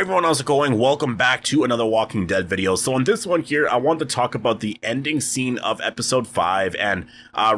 Everyone, how's it going? Welcome back to another Walking Dead video. So in this one here, I want to talk about the ending scene of episode 5 and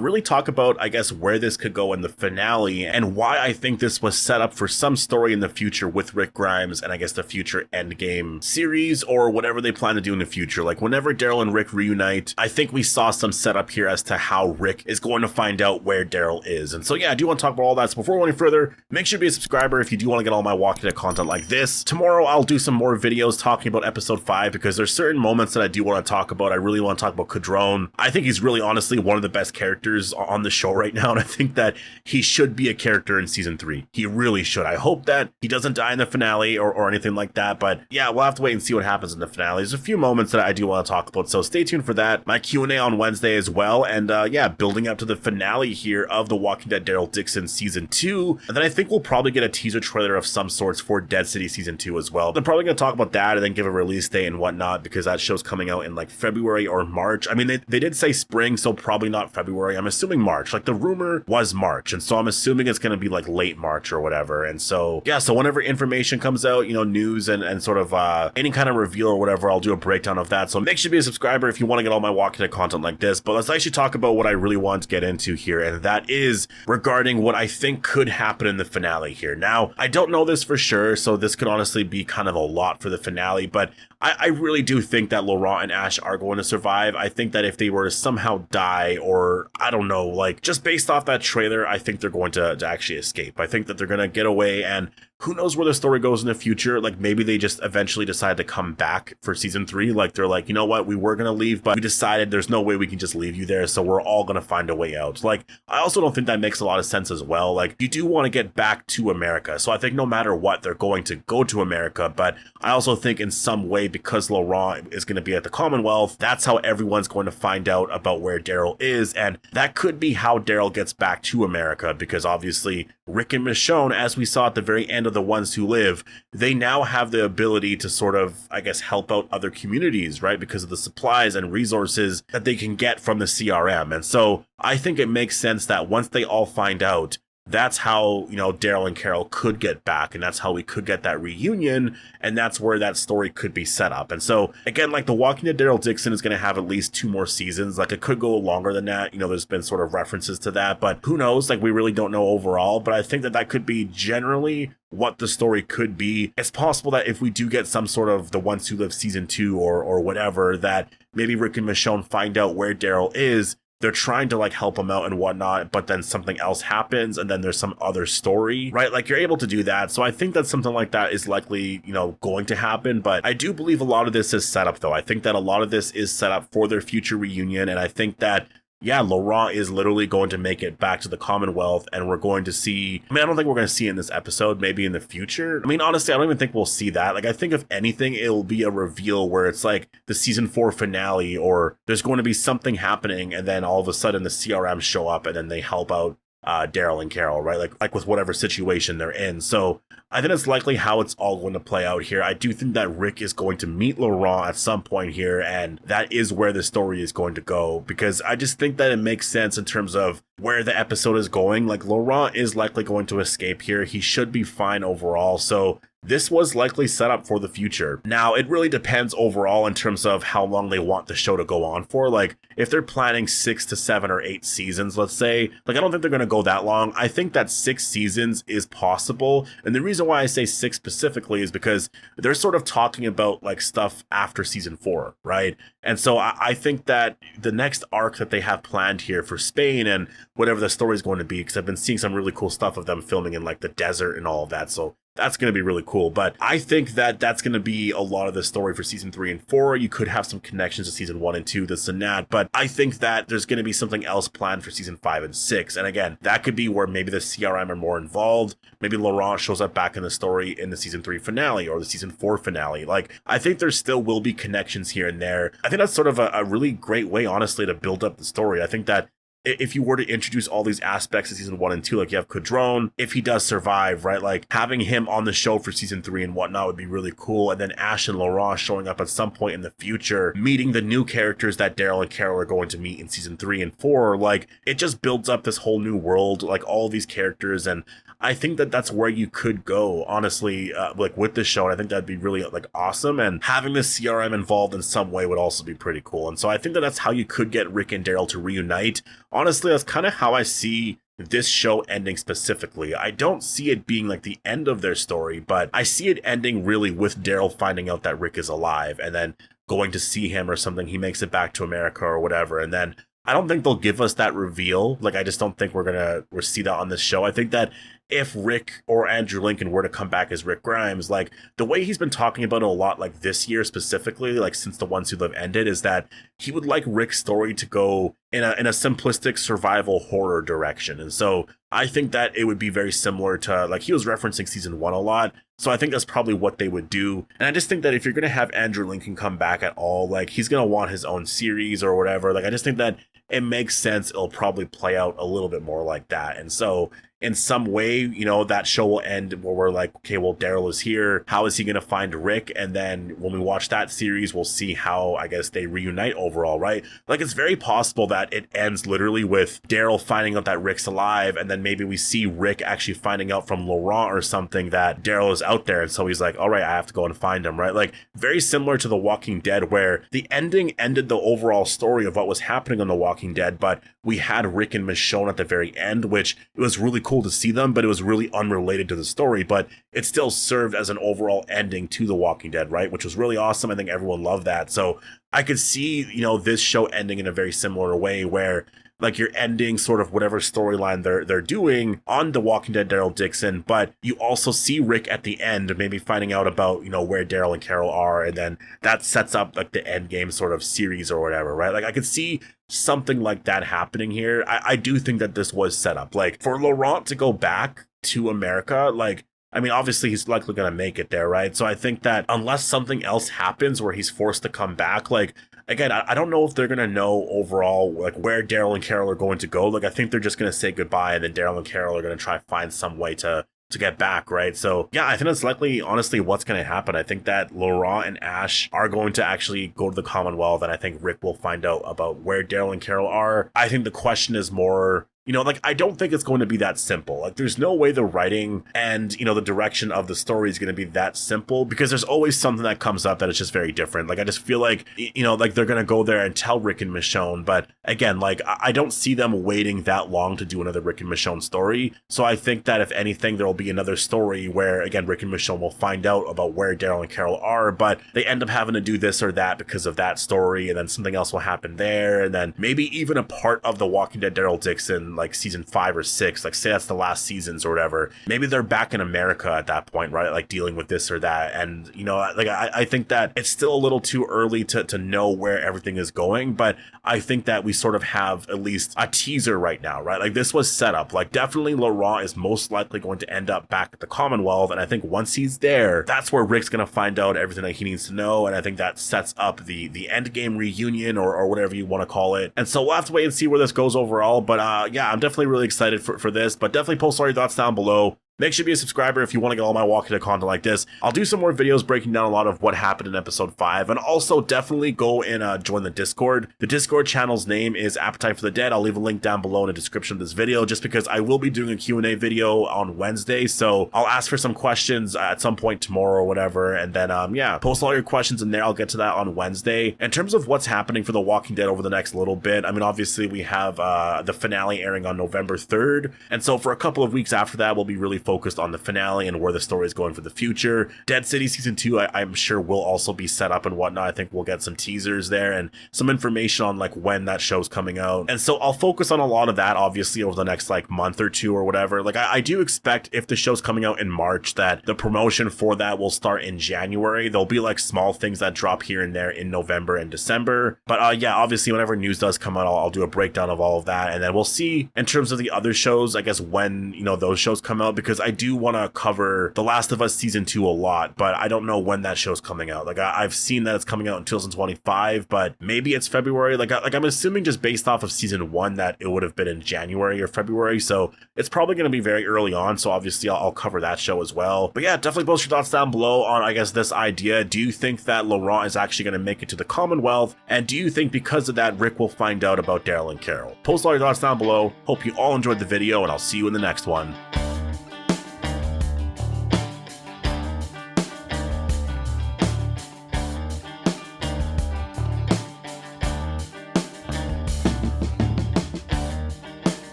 really talk about, I guess, where this could go in the finale and why I think this was set up for some story in the future with Rick Grimes and I guess the future endgame series or whatever they plan to do in the future. Like whenever Daryl and Rick reunite, I think we saw some setup here as to how Rick is going to find out where Daryl is. And so yeah, I do want to talk about all that. So before we go any further, make sure to be a subscriber if you do want to get all my Walking Dead content like this. Tomorrow I'll do some more videos talking about episode 5 because there's certain moments that I do want to talk about. I really want to talk about Cadrone. I think he's really honestly one of the best characters on the show right now, and I think that he should be a character in season 3. He really should. I hope that he doesn't die in the finale or anything like that, but yeah, we'll have to wait and see what happens in the finale. There's a few moments that I do want to talk about, so stay tuned for that. My Q&A on Wednesday as well, and yeah, building up to the finale here of The Walking Dead Daryl Dixon season 2, and then I think we'll probably get a teaser trailer of some sorts for Dead City season 2 as well. They're probably going to talk about that and then give a release date and whatnot because that show's coming out in like February or March. I mean, they did say spring, so probably not February. I'm assuming March. Like the rumor was March, and so I'm assuming it's going to be like late March or whatever. And so yeah, so whenever information comes out, you know, news and sort of any kind of reveal or whatever, I'll do a breakdown of that. So make sure to be a subscriber if you want to get all my Walking Dead content like this. But let's actually talk about what I really want to get into here, and that is regarding what I think could happen in the finale here. Now, I don't know this for sure, so this could honestly be kind of a lot for the finale, but I really do think that Laurent and Ash are going to survive. I think that if they were to somehow die, or I don't know, like just based off that trailer, I think they're going to actually escape. I think that they're going to get away, and who knows where the story goes in the future. Like maybe they just eventually decide to come back for season 3. Like they're like, you know what, we were going to leave, but we decided there's no way we can just leave you there, so we're all going to find a way out. Like I also don't think that makes a lot of sense as well. Like you do want to get back to America, so I think no matter what, they're going to go to America, but I also think in some way, because Laurent is going to be at the Commonwealth, that's how everyone's going to find out about where Daryl is, and that could be how Daryl gets back to America, because obviously Rick and Michonne, as we saw at the very end of The Ones Who Live, they now have the ability to sort of, I guess, help out other communities, right? Because of the supplies and resources that they can get from the CRM. And so I think it makes sense that once they all find out, that's how, you know, Daryl and Carol could get back, and that's how we could get that reunion, and that's where that story could be set up. And so again, like The Walking Dead Daryl Dixon is going to have at least 2 more seasons. Like it could go longer than that, you know, there's been sort of references to that, but who knows? Like we really don't know overall, but I think that that could be generally what the story could be. It's possible that if we do get some sort of The Ones Who Live season 2 or whatever, that maybe Rick and Michonne find out where Daryl is. They're trying to like help him out and whatnot, but then something else happens and then there's some other story, right? Like you're able to do that. So I think that something like that is likely, you know, going to happen. But I do believe a lot of this is set up though. I think that a lot of this is set up for their future reunion. And I think that yeah, Laurent is literally going to make it back to the Commonwealth, and we're going to see, I mean, I don't think we're going to see it in this episode, maybe in the future. I mean, honestly, I don't even think we'll see that. Like, I think if anything, it'll be a reveal where it's like the season 4 finale, or there's going to be something happening, and then all of a sudden the CRM show up, and then they help out Daryl and Carol, right? Like with whatever situation they're in. So I think it's likely how it's all going to play out here. I do think that Rick is going to meet Laurent at some point here, and that is where the story is going to go, because I just think that it makes sense in terms of where the episode is going. Like Laurent is likely going to escape here. He should be fine overall. So this was likely set up for the future. Now, it really depends overall in terms of how long they want the show to go on for. Like, if they're planning 6 to 7 or 8 seasons, let's say, like, I don't think they're going to go that long. I think that 6 seasons is possible. And the reason why I say 6 specifically is because they're sort of talking about, like, stuff after season 4, right? And so I think that the next arc that they have planned here for Spain and whatever the story is going to be, because I've been seeing some really cool stuff of them filming in, like, the desert and all of that. So that's going to be really cool. But I think that that's going to be a lot of the story for season 3 and 4. You could have some connections to season 1 and 2, this and that. But I think that there's going to be something else planned for season 5 and 6. And again, that could be where maybe the CRM are more involved. Maybe Laurent shows up back in the story in the season 3 finale or the season 4 finale. Like, I think there still will be connections here and there. I think that's sort of a really great way, honestly, to build up the story. I think that if you were to introduce all these aspects of season 1 and 2, like you have Cadrone, if he does survive, right, like having him on the show for season 3 and whatnot would be really cool. And then Ash and Laurent showing up at some point in the future, meeting the new characters that Daryl and Carol are going to meet in season 3 and 4, like it just builds up this whole new world, like all these characters. And I think that that's where you could go, honestly, like with this show. And I think that'd be really like awesome. And having the CRM involved in some way would also be pretty cool. And so I think that that's how you could get Rick and Daryl to reunite. Honestly, that's kind of how I see this show ending specifically. I don't see it being like the end of their story, but I see it ending really with Daryl finding out that Rick is alive and then going to see him or something. He makes it back to America or whatever. And then I don't think they'll give us that reveal. Like, I just don't think we're see that on this show. I think that if Rick or Andrew Lincoln were to come back as Rick Grimes, like the way he's been talking about it a lot, like this year specifically, like since The Ones Who Live ended, is that he would like Rick's story to go in a simplistic survival horror direction. And so I think that it would be very similar to, like, he was referencing season 1 a lot. So I think that's probably what they would do. And I just think that if you're going to have Andrew Lincoln come back at all, like, he's going to want his own series or whatever. Like, I just think that it makes sense. It'll probably play out a little bit more like that. And so in some way, you know, that show will end where we're like, okay, well, Daryl is here. How is he going to find Rick? And then when we watch that series, we'll see how, I guess, they reunite overall, right? Like, it's very possible that it ends literally with Daryl finding out that Rick's alive. And then maybe we see Rick actually finding out from Laurent or something that Daryl is out there. And so he's like, all right, I have to go and find him, right? Like, very similar to The Walking Dead, where the ending ended the overall story of what was happening on The Walking Dead, but we had Rick and Michonne at the very end, which it was really cool to see them, but it was really unrelated to the story, but it still served as an overall ending to The Walking Dead, right? Which was really awesome. I think everyone loved that. So I could see, you know, this show ending in a very similar way where, like, you're ending sort of whatever storyline they're doing on The Walking Dead Daryl Dixon, but you also see Rick at the end, maybe finding out about, you know, where Daryl and Carol are, and then that sets up like the end game sort of series or whatever, right? Like, I could see something like that happening here. I do think that this was set up. Like, for Laurent to go back to America, like, I mean, obviously he's likely going to make it there, right? So I think that unless something else happens where he's forced to come back, like, again, I don't know if they're going to know overall, like, where Daryl and Carol are going to go. Like, I think they're just going to say goodbye, and then Daryl and Carol are going to try to find some way to get back, right? So yeah, I think that's likely, honestly, what's going to happen. I think that Laurent and Ash are going to actually go to the Commonwealth, and I think Rick will find out about where Daryl and Carol are. I think the question is more, you know, like, I don't think it's going to be that simple. Like, there's no way the writing and, you know, the direction of the story is going to be that simple, because there's always something that comes up that is just very different. Like, I just feel like, you know, like, they're going to go there and tell Rick and Michonne, but again, like, I don't see them waiting that long to do another Rick and Michonne story. So I think that if anything, there'll be another story where, again, Rick and Michonne will find out about where Daryl and Carol are, but they end up having to do this or that because of that story, and then something else will happen there, and then maybe even a part of The Walking Dead Daryl Dixon, like season 5 or 6, like, say that's the last seasons or whatever, maybe they're back in America at that point, right? Like, dealing with this or that. And, you know, like, I think that it's still a little too early to know where everything is going, but I think that we sort of have at least a teaser right now, right? Like, this was set up. Like, definitely Laurent is most likely going to end up back at the Commonwealth, and I think once he's there, that's where Rick's going to find out everything that he needs to know, and I think that sets up the endgame reunion or whatever you want to call it. And so we'll have to wait and see where this goes overall, but yeah, I'm definitely really excited for this, but definitely post all your thoughts down below. Make sure to be a subscriber if you want to get all my Walking Dead content like this. I'll do some more videos breaking down a lot of what happened in episode 5, and also definitely go and join the Discord. The Discord channel's name is Appetite for the Dead. I'll leave a link down below in the description of this video, just because I will be doing a Q&A video on Wednesday, so I'll ask for some questions at some point tomorrow or whatever, and then yeah, post all your questions in there. I'll get to that on Wednesday. In terms of what's happening for The Walking Dead over the next little bit, I mean, obviously we have the finale airing on November 3rd, and so for a couple of weeks after that, we'll be really focused on the finale and where the story is going for the future. Dead City Season 2, I'm sure will also be set up and whatnot. I think we'll get some teasers there and some information on, like, when that show's coming out. And so I'll focus on a lot of that, obviously, over the next, like, month or two or whatever. Like, I do expect, if the show's coming out in March, that the promotion for that will start in January. There'll be, like, small things that drop here and there in November and December. But yeah, obviously, whenever news does come out, I'll do a breakdown of all of that. And then we'll see, in terms of the other shows, I guess, when, you know, those shows come out, because I do want to cover The Last of Us Season 2 a lot, but I don't know when that show's coming out. Like, I've seen that it's coming out in 2025, but maybe it's February. Like I'm assuming, just based off of Season 1, that it would have been in January or February, so it's probably going to be very early on, so obviously I'll cover that show as well. But yeah, definitely post your thoughts down below on, I guess, this idea. Do you think that Laurent is actually going to make it to the Commonwealth? And do you think because of that, Rick will find out about Daryl and Carol? Post all your thoughts down below. Hope you all enjoyed the video, and I'll see you in the next one.